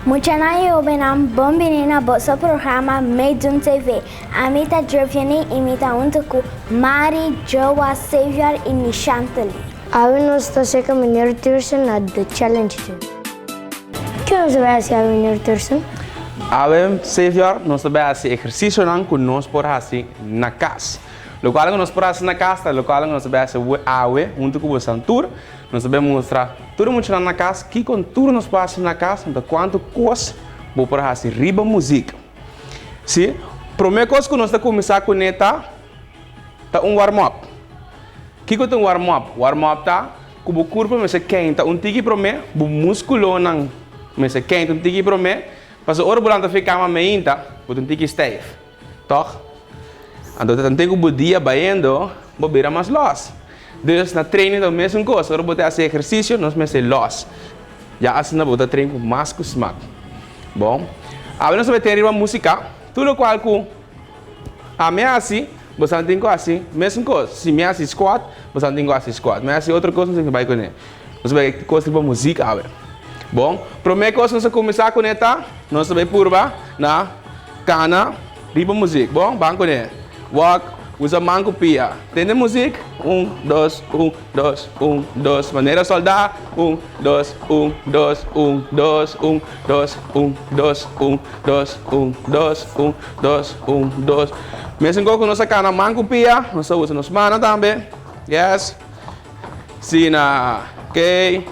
Mucha nayo benam bombinina bosa programa Meidum TV. Amita Joviani imita untuku Mari, Joa, Savior e Nishantali. Awe nos está seca Mineiro Tirson na The Challenge Team. Que nos vai ser a Mineiro Tirson? Awe Savior nos vai ser exercício não que nós por assim na casa. Lo qual que nós por assim na casa, lo qual que nós vai ser awe untuku o santur. Nós vamos mostrar tudo muito na casa, que com tudo nós passamos na casa, então quanto coisa vou para assim riba música. Sim, primeira coisa que nós estamos começar com é tá warm up. Que é warm up? Warm up tá que o corpo me se quente, tiki para mim, o músculo não me se quente, tiki para mim, mas a hora bolanta fica mais meinta, o tiki steve, toch? Então tanto que o dia baindo, vou virar mais los. Dus na training da mesma coisa, agora botar esse exercício, nós me los. Já assim na botar treino com mais com smack. Bom, agora nós vamos ter uma música, tudo qual que a minha assim, você tem que assim, mesma coisa. Se minha assim squat, você tem que assim squat. Minha assim outra coisa, você tem que vai com ele. Nós vamos coisa tipo música agora. Bom, primeira coisa nós vamos começar com ele, nós vamos purba na cana, riba música. Bom, vamos com ele. Walk. Usa manco pia. Entende música? 1, 2, 1, 2, 1, 2. Maneira soldar. 1, 2, 1, 2, 1, 2, 1, 2, 1, 2, 1, 2, 1, 2, 1, 2, 1, 2. Mesmo que nós sacamos manco pia, nós usamos nos manos também. Yes. Sina. Ok.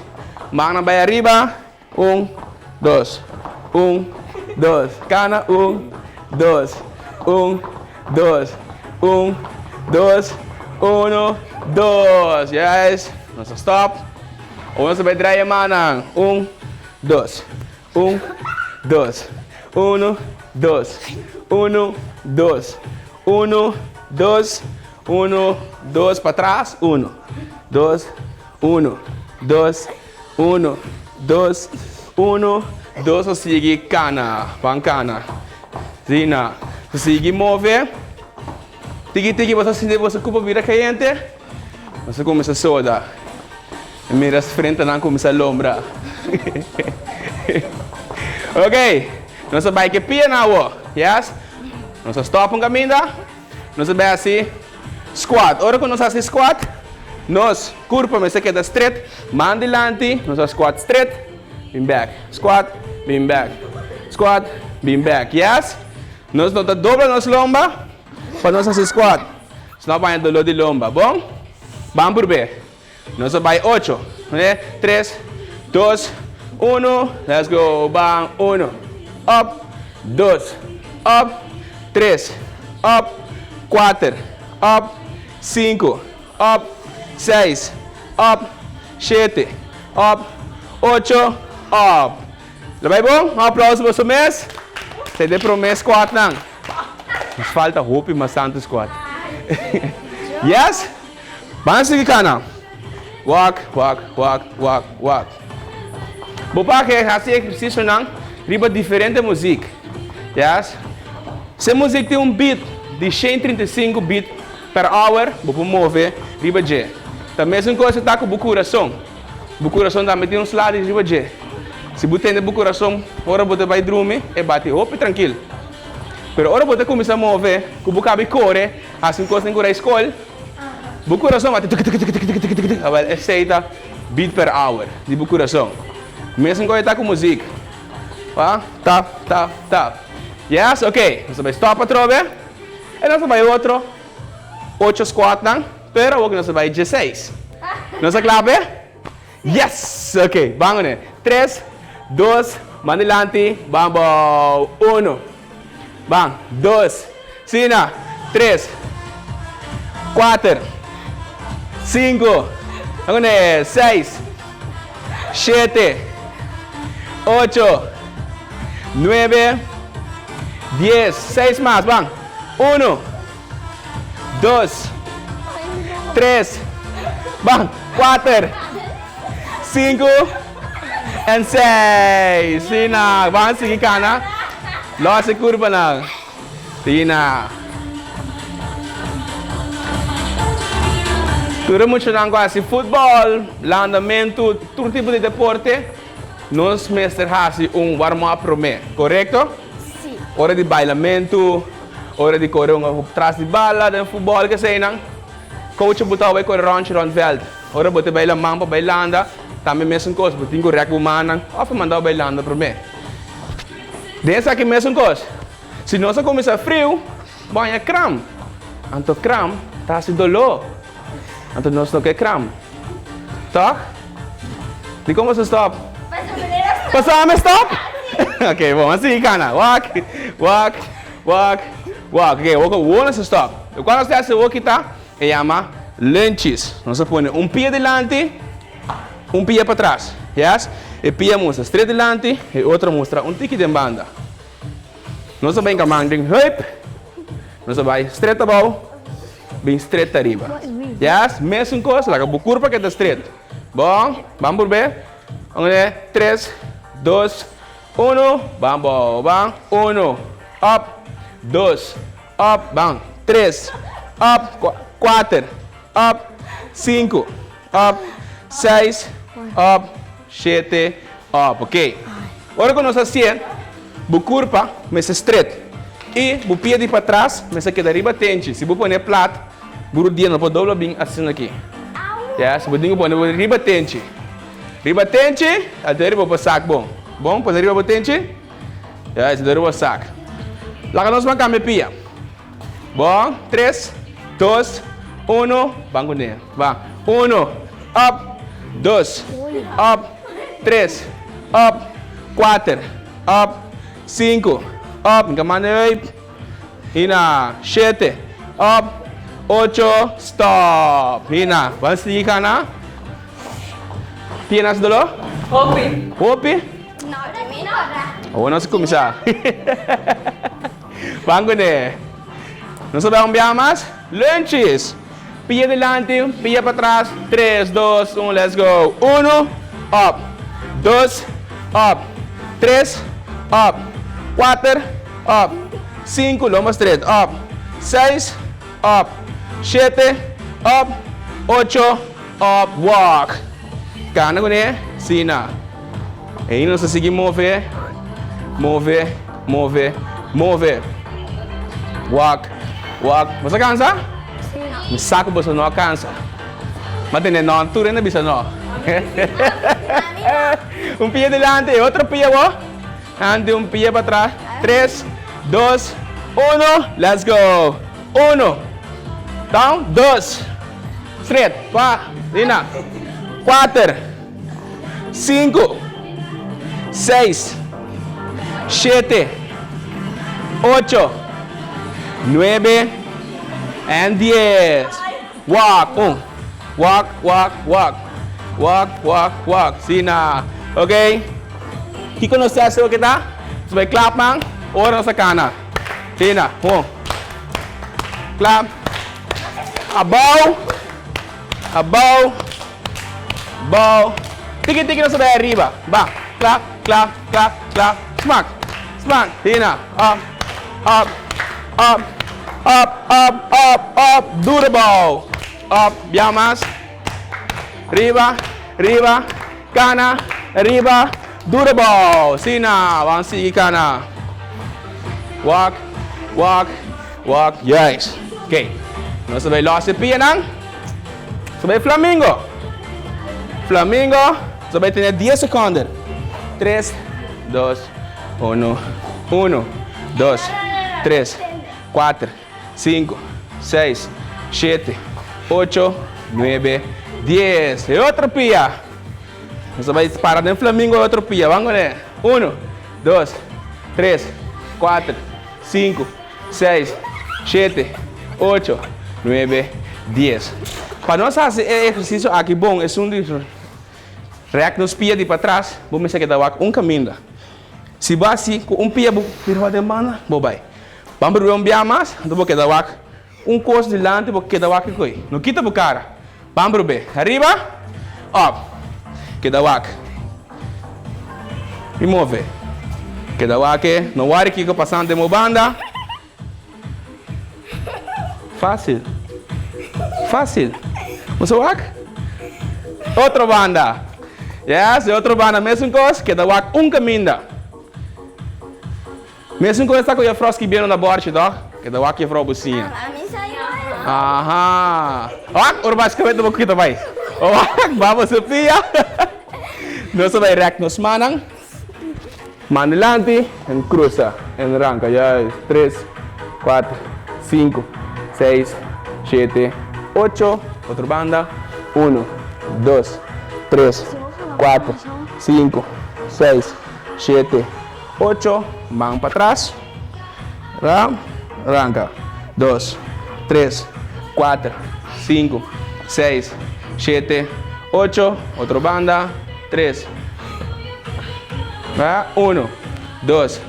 Mano vai arriba. 1, 2, 1, 2. Cana. 1, 2, 1, 2. 1, 2, 1, 2. Yes. Nossa stop. Vamos vai draaien a mano. 1, 2. 1, 2. 1, 2. 1, 2. 1, 2. 1, 2 para trás. 1, 2, 1, 2, 1, 2, 1, 2. Você sigue cana. Pancana. Zina. Você sigue mover. Tiki-tiki, você sente você cupa vira quente, você começa a soda. Mira as frente não começa a lombra. Ok, nós vai que pia na rua, yes? Nós stop caminho, nós vai assim squat. Ora quando nós fazemos squat, nós corpo me se queda straight, mão delante, nós squat straight, beam back, squat, beam back, squat, beam back, yes? Nós não tá dobra nossa lomba. Para nós fazer squat, senão vai dolor de lomba, bom? Vamos por B. Nós vai 8, 3, 2, 1, let's go, bang, 1, up, 2, up, 3, up, 4, up, 5, up, 6, up, 7, up, 8, up. Vai bom? Um aplauso para o mês. Você tem para o mês squat não? Nos falta roupa e bastante squat. Yes? Vamos seguir cana. Walk, walk, walk, walk, walk. Vou para que esse exercício não riba diferente música. Yes? Se música tem beat de 135 beats per hour, vou mover riba G. A mesma coisa está com o coração. O coração também tem lados riba G. Se você tem o coração, agora você vai dormir e bate roupa tranquilo. Pero ora você começa a mover, que o cabe corre, assim coisa tem que ir à escola. O coração bate, aceita beat per hour de o coração. Mesmo coisa está com música. Tap, tap, tap. Yes, ok. Nós vamos stop a trove. E nós vamos outro 8 squat, não? Pero hoje nós vamos 16. Nós clave? Yes, ok. Vamos, né? 3, 2, mão delante, vamos, 1. Bang, 2, sina, 3, 4, 5, 6, 7, 8, 9, 10, 6 más, bang, 1, 2, 3, bang, 4, 5, and 6, sina, bang, sige kana. Loss sa kurba na. Sige na. Tudo muito não quase futebol, andamento, todo tipo de deporte. nós mestre hace warm-up pro me, correto? Sim. Hora de bailamento, hora de correr atrás de bala, de futebol, que sei não. Coach botar vai correr rond veld. Hora botar baila mampa, bailanda, também mesmo coisa, botar com rec humana, ou mandar bailanda pro me. Dessa aqui mesmo coisa. Se nós começar frio, banha cram. Anto cram, tá se dolor. Anto nós não quer cram. Tá? De como você stop? Passamos stop? Ok, vamos assim, cana. Walk, walk, walk, walk. Ok, vamos stop. Quando você hace walk, tá? Se chama lunges. Nós põe pé delante, pé para trás. Yes? E pé mostra straight delante, e outro mostra tique de banda. Nós vamos caminhando, hip. Nós vamos straight abaixo, bem straight arriba. Yes? Mesma coisa, lá a curva que está straight. Bom, vamos por ver. Vamos ver. 3, 2, 1. Vamos, vamos. 1. Up. 2. Up. Vamos. 3. Up. 4. Up. 5. Up. 6. Up. 7. Up. Ok. Agora que nós fazemos, a curva é straight. E o pé de para trás, mas aqui da riba tente. Se você põe plato, o dia não pode dobrar bem assim aqui. Yes, você põe riba tente. Riba tente, até riba para saco bom. Bom, para riba para tente. Yes, até riba saco. Lá que nós vamos cambiar pia. Bom, 3, 2, 1, banco nele. Vá. 1, up, 2, up, 3, up, 4, up, 5, up, caminha Hina, 7, up, 8, stop. Hina, vamos seguir kana? Tienes dolor? Hopi. Hopi? Não, de mim não. Oh, nós começar. Vamos né? Nós vamos ver mais? Lunges. Pia delante, pia para trás. 3, 2, 1, let's go. 1, up. 2, up. 3, up. 4, up. 5, lomba straight, up. 6, up. 7, up. 8, up. Walk. Cana com ele, sina. E nós seguimos mover, mover, mover, mover. Walk, walk. Você cansa? Sim. Saco você não cansa. Mas tem não, tu ainda bisa não. Pé delante, outro pé, ó. Ande pé para trás. 3, 2, 1. Let's go. 1. Down. 2. Straight. 4. 5, 6, 7, 8, 9 and 10. Walk. Walk, walk, walk. Walk, walk, walk. Sina. Okay? Kiko no sa so kita. Sabay clap mang. Ora sa kana. Sina. Clap. Above. Above. Bow. Tiki-tiki na sabay arriba. Bang. Clap, clap, clap, clap. Smack. Smack. Hina. Up. Up. Up. Up, up, up, up. Do the bow. Up. Biamas. Riba. Riba. Kana. Riba. Do the bow. Sina. Wang sige kana. Walk. Walk. Walk. Yes. Okay. No sabay lost pia nang. Sabay flamingo. Flamingo, você vai ter 10 segundos. 3, 2, 1, 1, 2, 3, 4, 5, 6, 7, 8, 9, 10. E outro pia. Você vai parar no Flamingo e outro pia. Vamos ver. 1, 2, 3, 4, 5, 6, 7, 8, 9, 10. Para nós fazer exercício aqui bom, é react nos pia de para trás, vamos ver que dá caminho. Se vai assim, com pia virou de mana, bobai. Vamos ver bem mais, então vou quedar costo de lante, vou quedar aqui. Não quita o cara. Vamos ver. Arriba, up. Queda e move. Queda aqui, não vai aqui que passando de uma banda. Fácil. Fácil. Você vai? Outra banda. Yes, de outra banda, mesma coisa, que dá um caminho. Mesma coisa está com a frosque bem na borda, tá? Que dá a frau bucinha. A mim saiu. Aha. Ó, ora basicamente vou kita vai. Ó, vamos Sofia. Nós vai rec nos manang. Manilante, en cruza, en ranca, ya 3, 4, 5, 6, 7, 8, otra banda, 1, 2, 3, 4, 5, 6, 7, 8, van para atrás, arranca, 2, 3, 4, 5, 6, 7, 8, otra banda, 3, 1, 2,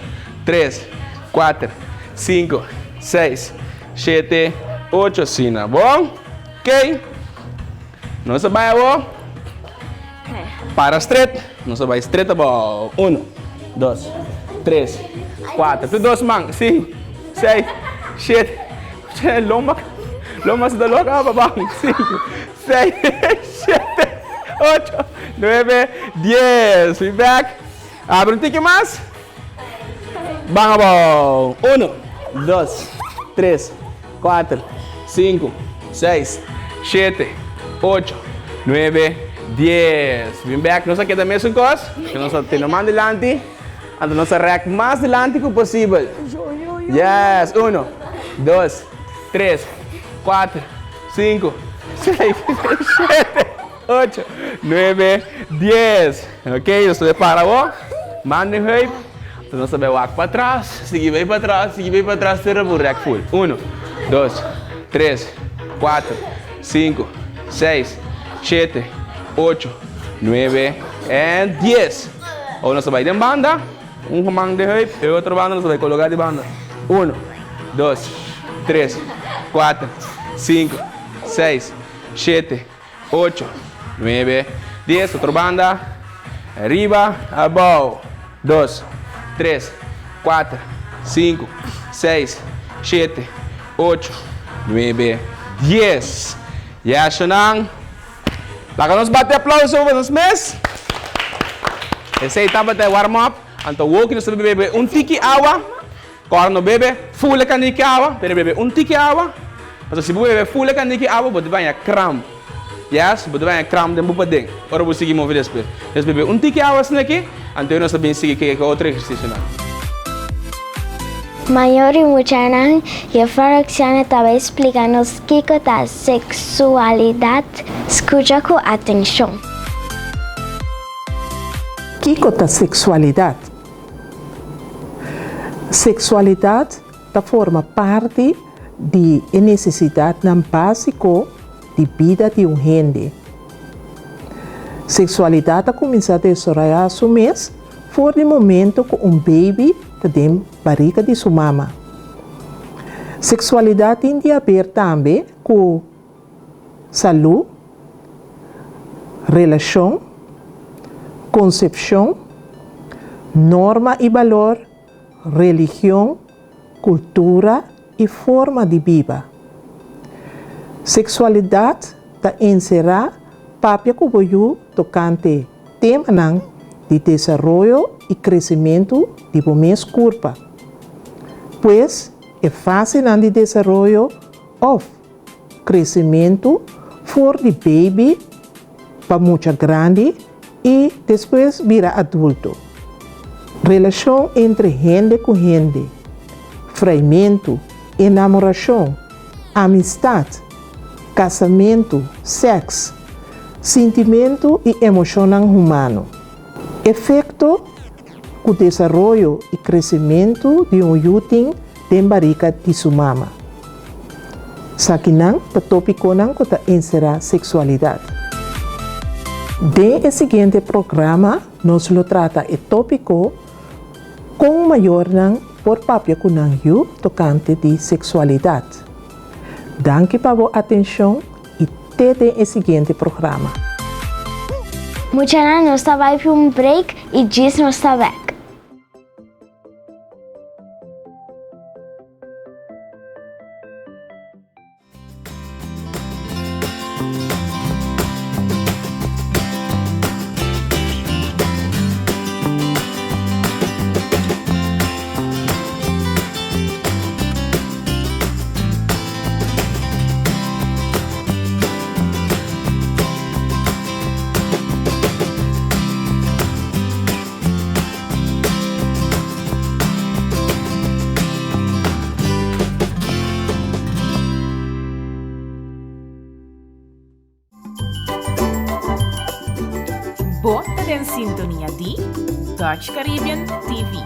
3, 4, 5, 6, 7, 8, assim, tá bom? Ok? Não se vai, bom? Para straight, não se vai straight, tá bom? 1, 2, 3, 4, tu 2 mãos, 5, 6, 7, lomba se dá louca, babão, 5, 6, 7, 8, 9, 10, we back. Abre um tique mais. Vamos, bom. 1, 2, 3, 4, 5, 6, 7, 8, 9, 10. Vem back. Nós aqui também são coisas. Que nós temos mais adelante. Então nós rec mais adelante que possível. Yes. 1, 2, 3, 4, 5, 6, 7, 8, 9, 10. Ok? Nós para o manda aí. Então nós vamos walk para trás, seguir bem para trás, terá o rec full. 1, 2, 3, 4, 5, 6, 7, 8, 9 e 10. Ou nós vamos de banda, manda aí, e outra banda nós vamos colocar de banda. 1, 2, 3, 4, 5, 6, 7, 8, 9, 10. Outra banda, arriba, abaixo. 2, 3, 4, 5, 6, 7, 8, 9, 10. E acho não. Lá que nós bater aplauso over nos mês. Esse aí estava até warm up. Então, o que nós bebe tiki água. Quando não bebe, full candique água. Pero bebe tiki água. Mas se você bebe full candique água, você vai a cramp. Yes, você vai a cramp de bupa ding. Ora você seguir mover depois. Nós bebe tiki água aqui. Então, nós também seguir que outro exercício não. Maior e muchanan e a Fraxiana estava explicando o que é a sexualidade. Escuta com atenção. O que é a sexualidade? Sexualidade forma parte de necessidade básica de vida de um gente. Sexualidade começa a desarrollar seu mês fora do momento que baby está dentro da barriga de sua mama. Sexualidade tem a ver também com saúde, relação, concepção, norma e valor, religião, cultura e forma de vida. Sexualidade está encerrada papel que voy tocante tema de desarrollo y crecimiento de mes curva. Pues es fácil de desarrollo of crecimiento for the baby para mucha grande y después vira adulto. Relación entre gente con gente, freimiento, enamoración, amistad, casamento, sexo, sentimento e emoção humano. Efeito o desenvolvimento e crescimento de iútin em barriga de sua mama. Sakinang, o tópico não está encerrar sexualidade. De seguinte programa, nós lo trata o tópico com maior por papel kunang yu tocante de sexualidade. Danke para a atenção e até o seguinte programa. Muchanan nos vai para break e diz nos back. Dutch Caribbean TV.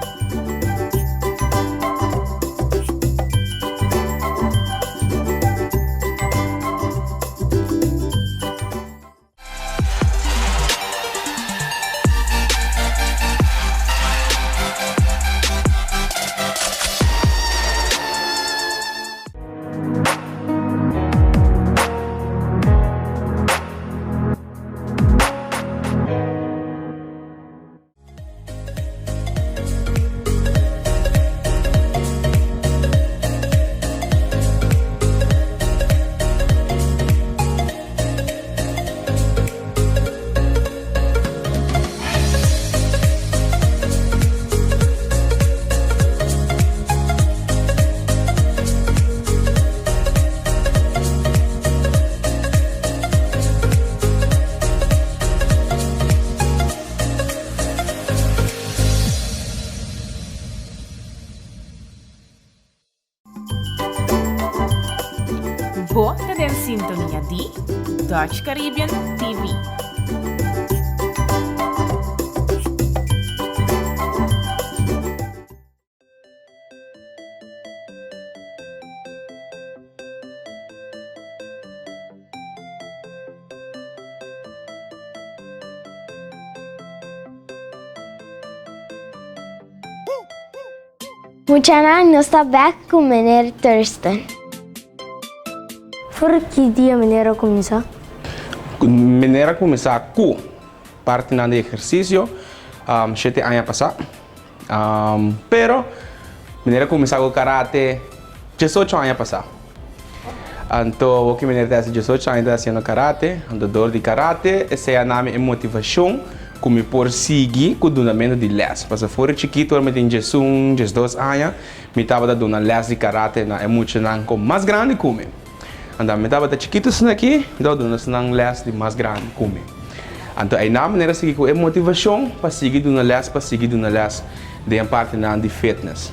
Bota den sintonia di Dutch Caribbean TV. Muchana no está back com meneer Thurston. Voor que dia mineiro começar? Mineira começar com parte do exercício, 7 anos passar. Pero mineira começar com karate 18 anos passar. Então, o que mineira tem 18 anos fazendo karate, andador de karate, essa é a nome e motivação como por seguir com o fundamento de les. Porque fora chiquito, eu tinha 12 anos, me estava dando les de karate na emocional com mais grande como. Então, me estava chiquito aqui, então dando senang les de mais grande como. Então, aí na maneira seguir com a motivação para seguir dando les, de parte de fitness.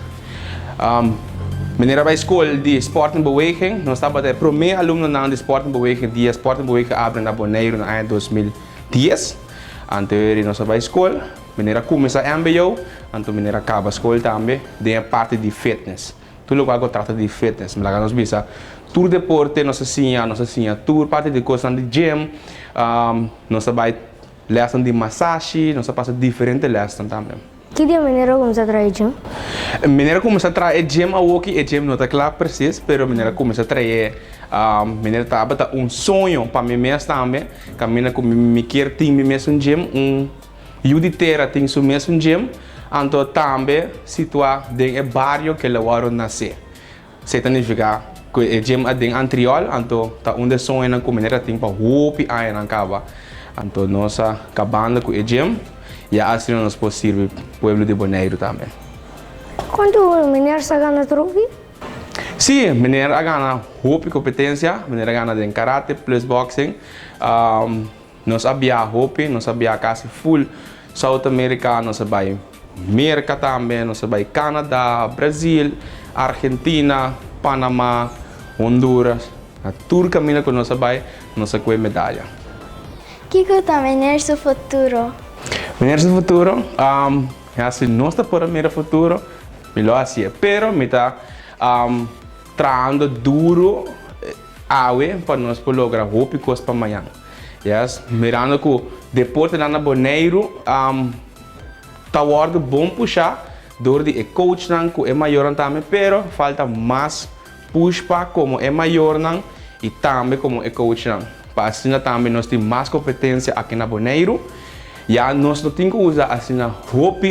Meneer bij school die sport en beweging, nós estava de primeiro aluno na de sport en beweging, die sport en beweging abre na Bonaire na ano 2010. Anterior nós bij school, meneer começa MBO, então meneer acaba school também, de parte de fitness. Tudo o que trata de fitness, mas nós bisa tour deporte, nós assim, tour parte de coisa de gym, nós vai lesson de massagem, nós passa diferentes lessons também. Que dia mineiro começa a trazer gym? Mineira começa a trazer gym a walkie, e gym não está claro precis, pero mineira começa a trazer, mineira tá abata sonho para mim mesmo também, caminha com me quer ter mesmo gym, juditeira tem seu mesmo gym, então também situar dentro do bairro que ela vai nascer. Isso significa que o gym é dentro anterior, então tá onde sonho na mineira tem para walkie aí na cava, então nós acabando com o gym. E assim nós podemos servir o povo de Bonaire também. Quanto mineiro está ganhando trofi? Sim, mineiro ganha roupa competência, mineiro ganha em karate plus boxing. Nós sabia roupa, nós sabia casa full South America, nós sabia América também, nós sabia Canadá, Brasil, Argentina, Panamá, Honduras. A tudo caminho que nós sabia, nós sabia medalha. Que também é o futuro? Meneer do futuro, assim, não está por meio futuro, melhor assim, pero me está trabalhando duro para nós poder lograr roupa e coisas para amanhã. Yes, mirando que o deporte lá na Bonaire está sendo bom puxar, dor de coach não que é maior também, pero falta mais push para como é maior não e também como é coach não. Para assim também nós temos mais competência aqui na Bonaire. Ja, nós não temos que usar assim na roupa,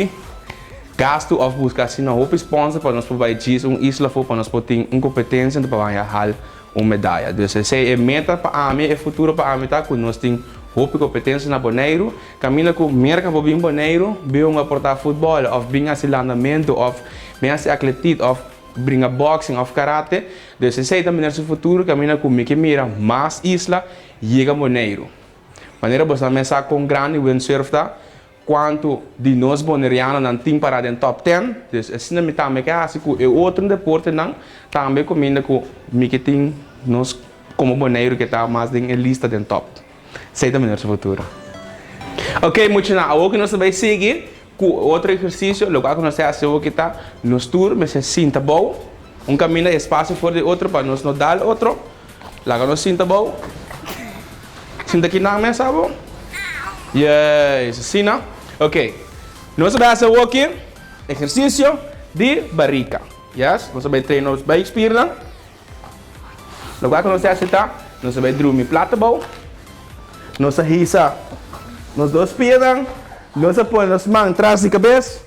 gasto ou buscar assim na roupa sponsor para nós poder dizer isla for para nós poder ter competência para ganhar uma medalha. Então, essa é a meta para a mim, é futuro para a mim, tá? Quando nós temos roupa e competência na Bonaire, caminha com merca para vir Bonaire, vir aportar futebol, ou vir assim andamento, ou vir assim atletismo, ou vir boxing, ou karate. Então, essa é também no futuro, caminha com que mira mais isla, chega a Bonaire. Maneira você começar com grande windsurf tá? Quanto de nós bonerianos não tem parado em top 10, então assim me também que assim que o outro deporte não também combina com me que tem nós como boneiro que está mais em lista de top. Sei também no futuro. Ok, muito na o que nós vai seguir outro exercício, lugar que nós fazemos aqui tá, nos tour, mas sinta bom, caminho de espaço for de outro para nós não dar outro, lá que nós sinta bom, sinta aqui na mesa bom, yes, assim não, ok, nós vamos fazer aqui exercício de barriga, yes, nós vamos treinar os bem espirna, lugar que nós fazemos tá, nós vamos dormir plata bom, nós risa, nós dois piernas. Nós põe as mãos atrás da cabeça.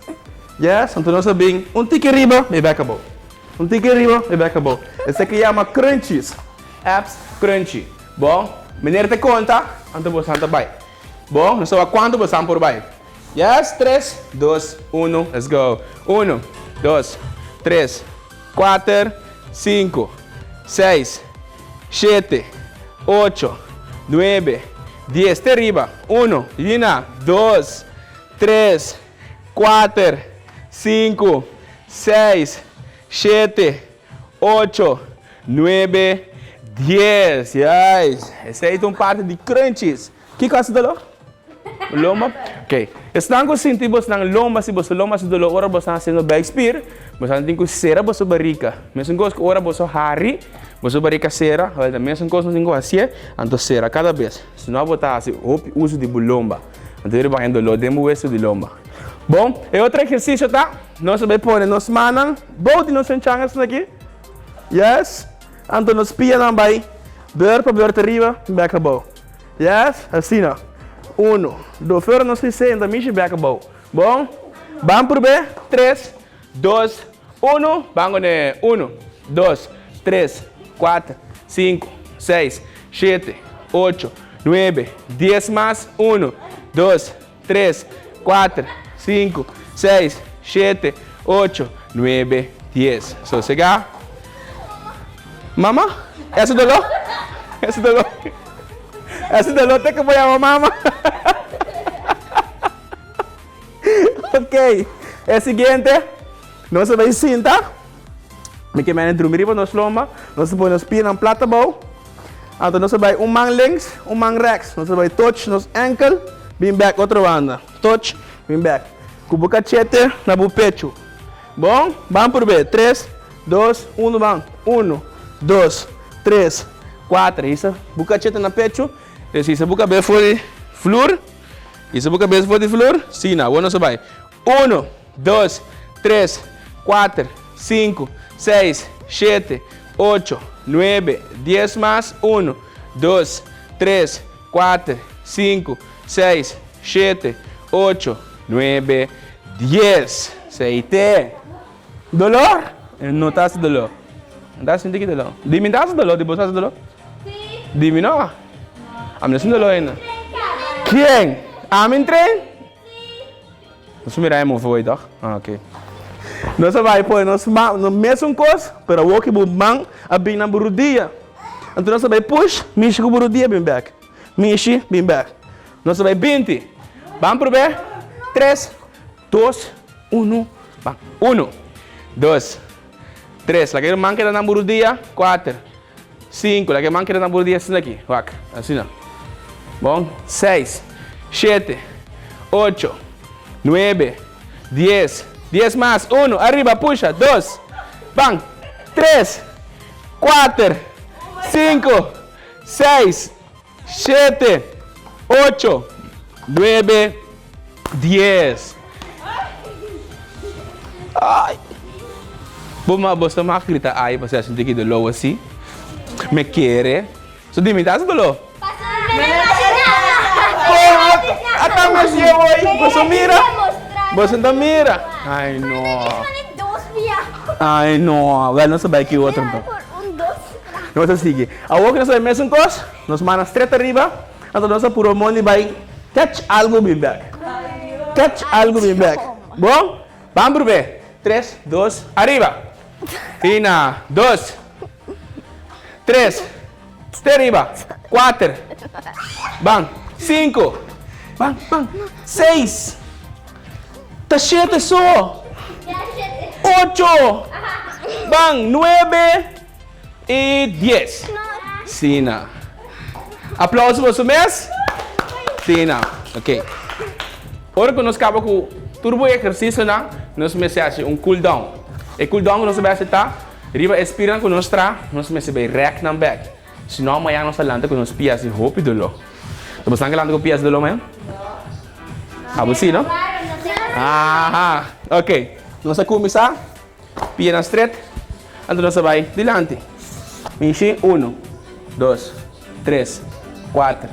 Yes? Então nós bem tique arriba e back up. Tique arriba e back up. Esse aqui chama crunches. Abs crunchy. Bom, menina te conta, então você anda bem. Bom, nós vamos quanto você anda por bem. Yes? 3, 2, 1, let's go. 1, 2, 3, 4, 5, 6, 7, 8, 9, 10. Te arriba. 1, Lina, 2, 3, 4, 5, 6, 7, 8, 9, 10. Yes. Essa aí é parte de crunches. Que coisa de dolor? Loma? Ok. Estão com sentir você não loma, se você loma se dolor, ora você está sendo bem expir, você não tem que cera você barriga. Mesmo coisa que ora você hari, você barriga cera, olha, mesmo coisa não tem que fazer, então cera cada vez. Se não botar assim, uso de bulomba. Então ele vai indo dolor, demo uso de lomba. Bom, e outro exercício tá? Nós vamos pôr nos manos, bote nos enchangas aqui. Yes. Então nos pia não vai, ver para ver arriba, back up. Yes, assim não. 1, 2, fora não se senta, mishi back up. Bom, vamos por B, 3, 2, 1, vamos né, 1, 2, 3, 4, 5, 6, 7, 8, 9, 10 mais, 1, 2, 3, 4, 5, 6, 7, 8, 9, 10. Sossegar. Mama, esse dolor? Esse dolor? Esse dolor tem que apoiar a mama. Ok, é o seguinte, nós vamos sentar, me que me dormir para nós loma, nós vamos nos pés na plata boa, então nós vamos mão links, mão rechts, nós vamos touch nos ankle, bem back outra banda, touch, bem back, cubo cachete na bu pecho, bom, vamos por B, 3, 2, 1, vamos, 1, 2, 3, 4, isso, bu cachete na pecho, isso, bu cabeça foi flor. Isso porque a for de flor? Sim, não. Bueno, se vai. 1, 2, 3, 4, 5, 6, 7, 8, 9, 10 mais. 1, 2, 3, 4, 5, 6, 7, 8, 9, 10. Seite. Dolor? Não está sem dolor. Não está sentindo que dolor. Dimi está sem dolor? Depois está sem dolor? Sim. Dimi não? A minha sem dolor ainda. Quem? Amin trem? Nós miramos foi, toch? Ah, ok. Nós vai pôr nós mesmo coisa, para o que bom abrir na burudia. Então nós vai push, mishi com burudia bem back. Mishi bem back. Nós vai 20. Vamos por B. 3, 2, 1. 1, 2, 3. La que manca na burudia, 4. 5. La que manca na burudia assim aqui. Assim não. Bom, 6. 7, 8, 9, 10, 10 más, 1, arriba, puxa, 2, bang, 3, 4, 5, 6, 7, 8, 9, 10. Ai. Basta makrita ay, basta sentir que dolor assim. Me quer. So, dime, estás dolor? Até mais eu aí, você mira? Você não mira? Ai, não. Ai, não. Vai, não sabe que outro então. Nós seguimos. A outra nós vamos mesmo coisa, nós manas straight arriba, então nós por o mundo vai catch algo bem back. Catch algo bem back. Bom? Vamos por B. 3, 2, arriba. Ina, 2, 3, arriba. 4, bang, 5, bang, bang, 6, 7 só, 8, bang, 9 e 10. Sina. Aplausos para o mês. Sina. Ok. Agora que nós acabamos com turbo exercício nós começamos um cool down. E cool down nós vamos estar riba expirando com nós nós começamos a rec na back. Senão amanhã nós lanta com nós pias e rápido lo. Então você está com pias de lo mesmo? Ah, você não? Ah, ok. Nós vamos começar. Pia na straight. Então nós vai dilante. Michi 1, 2, 3, 4,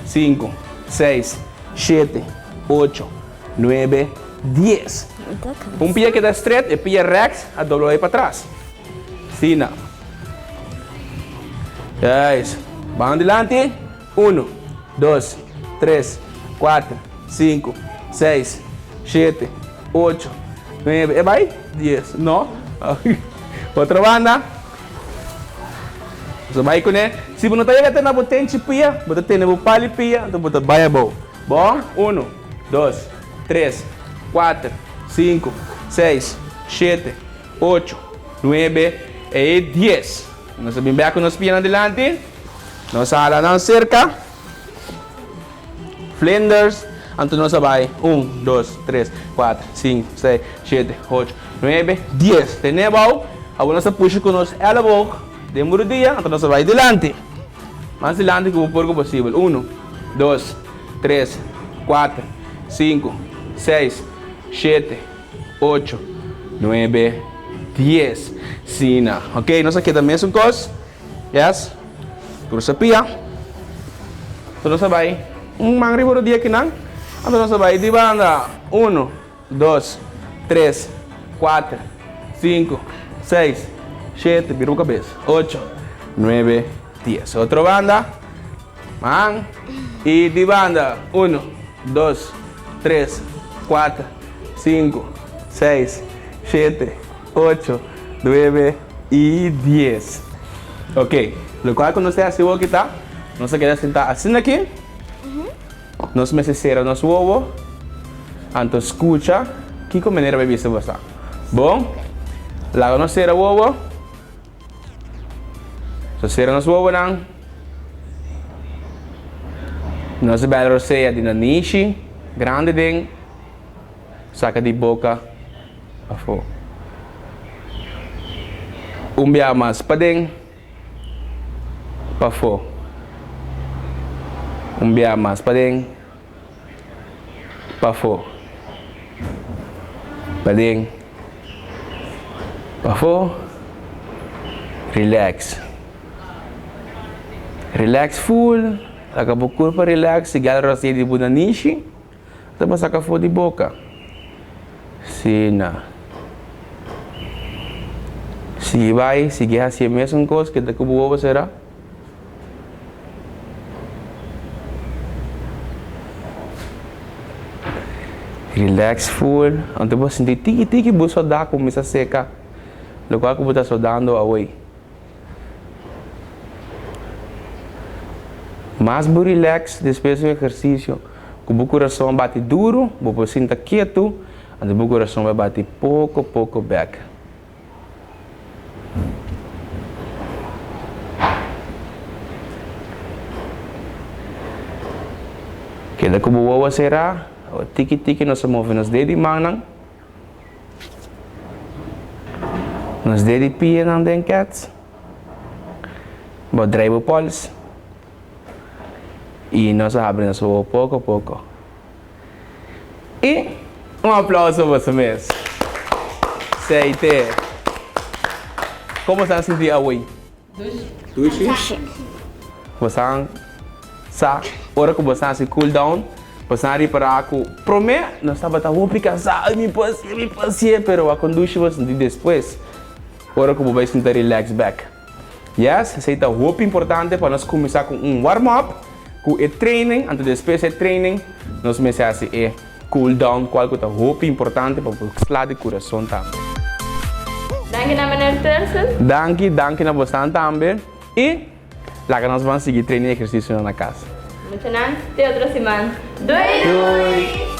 5, 6, 7, 8, 9, 10. Pia que está straight e pia rex a dobro aí para trás. Sina. Yes. Vamos dilante. 1, 2, 3, 4, 5, 6, 7, 8, 9. E vai? 10. Não? Outra banda. Você vai com ele. Se você não está na potente pia, você tem na pali pia, então você vai bom. Bom? 1, 2, 3, 4, 5, 6, 7, 8, 9 e 10. Nós vamos ver com nós pia adelante. Nós ala na cerca. Flinders. Então nós vai 1, 2, 3, 4, 5, 6, 7, 8, 9, 10. Tenemos. Agora nós puxa com nós elbow. Demora dia, então nós vai adelante. Mais adelante que o pouco possível. 1, 2, 3, 4, 5, 6, 7, 8, 9, 10. Sina. Ok, nós aqui também são coisas. Yes. Cruza pia. Então nós vai. Mangri por dia que não. Então nós vai de banda. 1, 2, 3, 4, 5, 6, 7, vira a cabeça. 8, 9, 10. Outra banda. Man. E de banda. 1, 2, 3, 4, 5, 6, 7, 8, 9 e 10. Ok. Lo cual quando você assim aqui tá, nós queremos sentar assim aqui. Nós necessitamos nosso ovo. Então escuta que maneira vai ser você. Bom? Lá nós será o ovo. So será nosso ovo não. Nós vai roceia de nanishi, grande ding. Saca de boca. Afo. Umbia mas padeng. Pafo. Umbia mas padeng. Pafo. Padeng. Pafo. Relax. Relax full. Nakabukul pa relax. Sigal rosi di bunanishi. Tapos sakafo di boca. Sina. Si vai, sige assim mesmo coisa que daqui boa será. Relax full. Então você sente tiki você dá como essa seca. Logo que você está sodando away. Mas bu relax depois do exercício, que o coração bate duro, você senta quieto, então o coração vai bater pouco back. Kaya kung buwawa será, tiki nós movemos os dedos manang, nos dedos pia ng denkat, drive o pulse, e nós abrimos o pouco. E aplauso para você mesmo. Seite. Como você se sente hoje? Dushi. Você sa hora que você se cool down, você ari para aku promet, nós estava tão cansado, me passia, pero a condução você depois. Hora que você vai sentir relax back. Yes, isso é muito importante para nós começar com warm up, com o training, antes depois do training, nós começamos a cool down, qual que é muito importante para o estado de coração também. Danke na meneer Tersen. Danke na você também. E lá que nós vamos seguir training e exercício na casa. Muito bem, até outra semana. Doei!